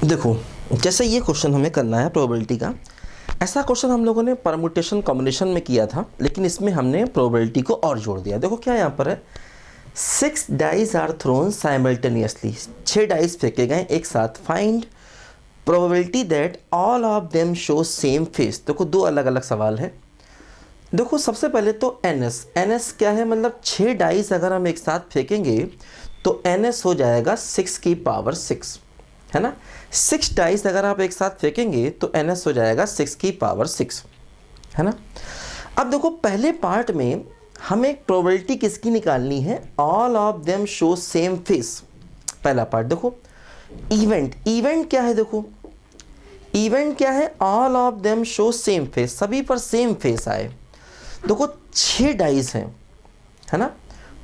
देखो, जैसे ये क्वेश्चन हमें करना है प्रोबेबिलिटी का। ऐसा क्वेश्चन हम लोगों ने परमुटेशन कॉम्बिनेशन में किया था, लेकिन इसमें हमने प्रोबेबिलिटी को और जोड़ दिया। देखो क्या यहाँ पर है, 6 dice are thrown simultaneously, 6 dice फेंके गए एक साथ। Find probability that all of them show same face. देखो दो अलग अलग सवाल है। देखो सबसे पहले तो एन एस क्या है, मतलब 6 डाइस अगर हम एक साथ फेंकेंगे तो एन एस हो जाएगा 6 की पावर 6, है ना। 6 डाइस अगर आप एक साथ फेंकेंगे तो एन एस हो जाएगा 6 की पावर 6, है ना। अब देखो पहले पार्ट में हमें प्रोबेबिलिटी किसकी निकालनी है, all of them show same face. पहला पार्ट देखो, इवेंट क्या है, देखो इवेंट क्या है, all of them show same face, सभी पर सेम फेस आए। देखो 6 डाइस हैं, है ना,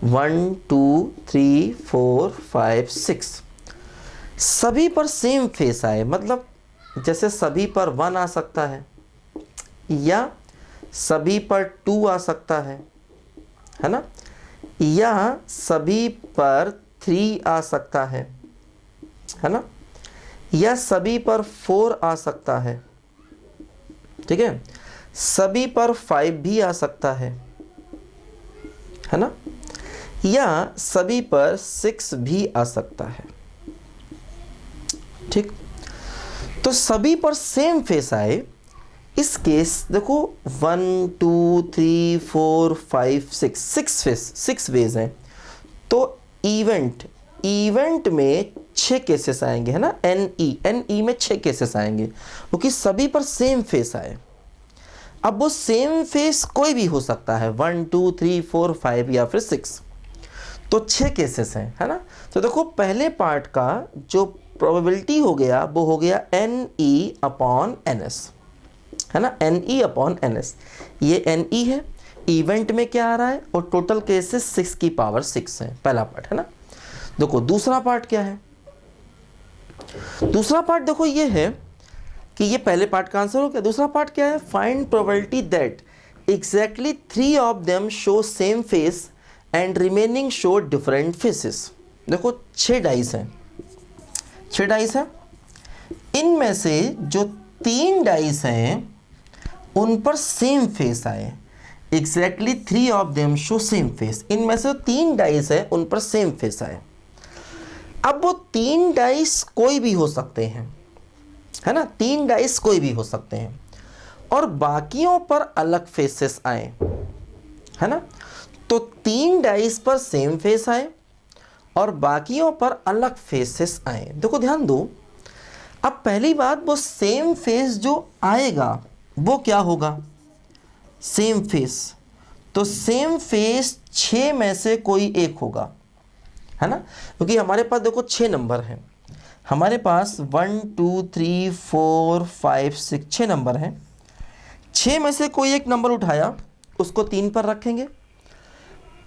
1 2 3 4 5 6, सभी पर सेम फेस आए। मतलब जैसे सभी पर 1 आ सकता है, या सभी पर 2 आ सकता है ना, या सभी पर 3 आ सकता है ना, या सभी पर 4 आ सकता है, ठीक है, सभी पर 5 भी आ सकता है ना, या सभी पर 6 भी आ सकता है, ठीक। तो सभी पर सेम फेस आए, इस केस देखो 1 2 3 4 5 6, 6 फेस, 6 वेज हैं। तो इवेंट में 6 केसेस आएंगे, है ना, एन ई में 6 केसेस आएंगे, क्योंकि सभी पर सेम फेस आए। अब वो सेम फेस कोई भी हो सकता है, 1 2 3 4 5 या फिर 6, तो 6 केसेस हैं, है ना। तो देखो पहले पार्ट का जो प्रोबेबिलिटी हो गया वो हो गया N E upon N S, है ना, N E upon N S. ये एन ई है, इवेंट में क्या आ रहा है, और टोटल केसेस 6 की पावर 6 है, पहला पार्ट, है ना। देखो दूसरा पार्ट क्या है, दूसरा पार्ट देखो ये है कि ये पहले पार्ट का आंसर हो गया। दूसरा पार्ट क्या है, find probability that exactly 3 of them show same face and remaining show different phases. देखो 6 डाइस हैं, 6 डाइस हैं, इनमें से जो 3 डाइस हैं उन पर सेम फेस आए। Exactly 3 of them show same face, इनमें से 3 डाइस है उन पर सेम फेस आए। अब वो 3 डाइस कोई भी हो सकते हैं, है ना, 3 डाइस कोई भी हो सकते हैं, और बाकियों पर अलग फेसेस आए, है ना। तो 3 डाइस पर सेम फेस आए और बाकियों पर अलग फेसेस आए। देखो ध्यान दो, अब पहली बात, वो सेम फेस जो आएगा वो क्या होगा, सेम फेस। तो सेम फेस 6 में से कोई एक होगा, है ना, क्योंकि हमारे पास देखो 6 नंबर हैं, हमारे पास 1 2 3 4 5 6, 6 नंबर हैं। 6 में से कोई एक नंबर उठाया, उसको 3 पर रखेंगे,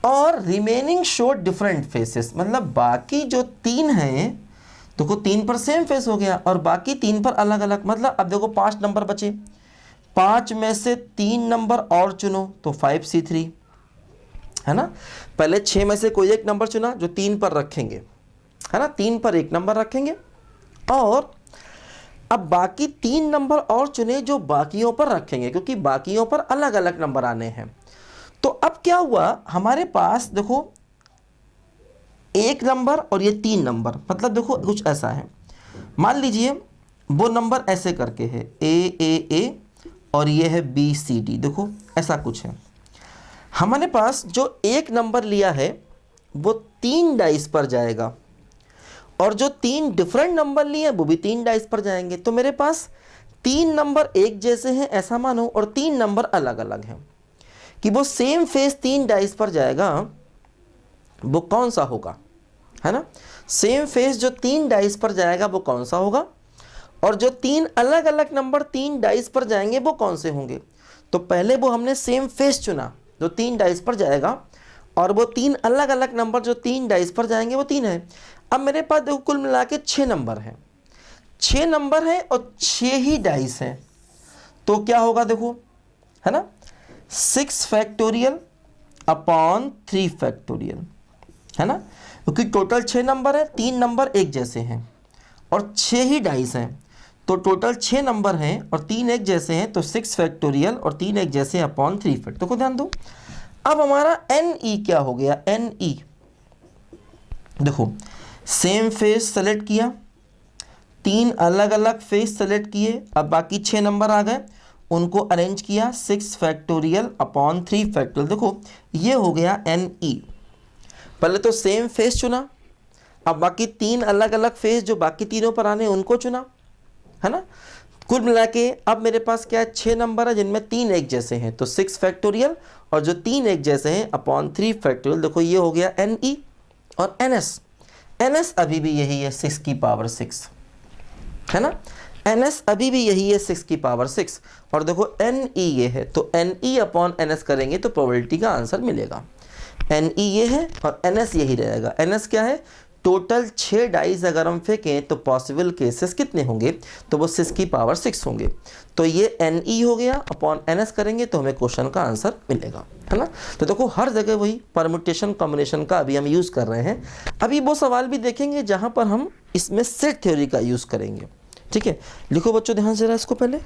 और रिमेनिंग शो डिफरेंट फेसेस, मतलब बाकी जो 3 हैं, देखो 3 पर सेम फेस हो गया और बाकी 3 पर अलग अलग। मतलब अब देखो 5 नंबर बचे, 5 में से 3 नंबर और चुनो तो 5C3, है ना। पहले 6 में से कोई एक नंबर चुना जो 3 पर रखेंगे, है ना, 3 पर एक नंबर रखेंगे, और अब बाकी 3 नंबर और चुने जो बाकियों पर रखेंगे, क्योंकि बाकियों पर अलग अलग नंबर आने हैं। तो अब क्या हुआ, हमारे पास देखो एक नंबर और ये 3 नंबर, मतलब देखो कुछ ऐसा है, मान लीजिए वो नंबर ऐसे करके है ए और ये है BCD, देखो ऐसा कुछ है। हमारे पास जो एक नंबर लिया है वो 3 डाइस पर जाएगा, और जो 3 डिफरेंट नंबर लिए हैं वो भी 3 डाइस पर जाएंगे। तो मेरे पास 3 नंबर एक जैसे हैं ऐसा मानो, और 3 नंबर अलग अलग हैं, कि वो सेम फेस 3 डाइस पर जाएगा, वो कौन सा होगा, है ना। सेम फेस जो 3 डाइस पर जाएगा वो कौन सा होगा, और जो 3 अलग अलग नंबर 3 डाइस पर जाएंगे वो कौन से होंगे। तो पहले वो हमने सेम फेस चुना जो 3 डाइस पर जाएगा, और वो 3 अलग अलग नंबर जो 3 डाइस पर जाएंगे वो 3 है। अब मेरे पास देखो कुल मिला के 6 नंबर हैं, 6 नंबर हैं और 6 ही डाइस हैं, तो क्या होगा देखो, है ना, 6 फैक्टोरियल अपॉन 3 फैक्टोरियल, है ना, क्योंकि टोटल 6 नंबर है, 3 नंबर एक जैसे हैं, और 6 ही डाइस हैं, तो टोटल 6 नंबर हैं और 3 एक जैसे हैं, तो 6 फैक्टोरियल और 3 एक जैसे अपॉन 3 फैक्ट। देखो ध्यान दो, अब हमारा NE क्या हो गया, NE देखो सेम फेस सेलेक्ट किया, 3 अलग अलग फेस सेलेक्ट किए, अब बाकी 6 नंबर आ गए, उनको अरेंज किया 6 फैक्टोरियल अपॉन 3 फैक्टोरियल। देखो ये हो गया NE। पहले तो सेम फेस चुना, अब बाकी 3 अलग अलग फेस जो बाकी तीनों पर आने उनको चुना, है ना। कुल मिला के अब मेरे पास क्या है, 6 नंबर है जिनमें 3 एक जैसे हैं, तो 6 फैक्टोरियल और जो 3 एक जैसे हैं अपॉन 3 फैक्टोरियल। देखो ये हो गया NE। और NS अभी भी यही है 6 की पावर 6, है ना। NS अभी भी यही है 6 की पावर 6। और देखो NE ये है, तो NE अपॉन NS करेंगे तो प्रोबेबिलिटी का आंसर मिलेगा। NE ये है और NS यही रहेगा। NS क्या है, टोटल 6 डाइस अगर हम फेंकें तो पॉसिबल केसेस कितने होंगे, तो वो 6 की पावर 6 होंगे। तो ये NE हो गया, अपॉन NS करेंगे तो हमें क्वेश्चन का आंसर मिलेगा, है ना। तो देखो हर जगह वही परम्यूटेशन कॉम्बिनेशन का अभी हम यूज़ कर रहे हैं। अभी वो सवाल भी देखेंगे जहाँ पर हम इसमें सेट थ्योरी का यूज़ करेंगे। ठीक है, लिखो बच्चों ध्यान से जरा इसको पहले।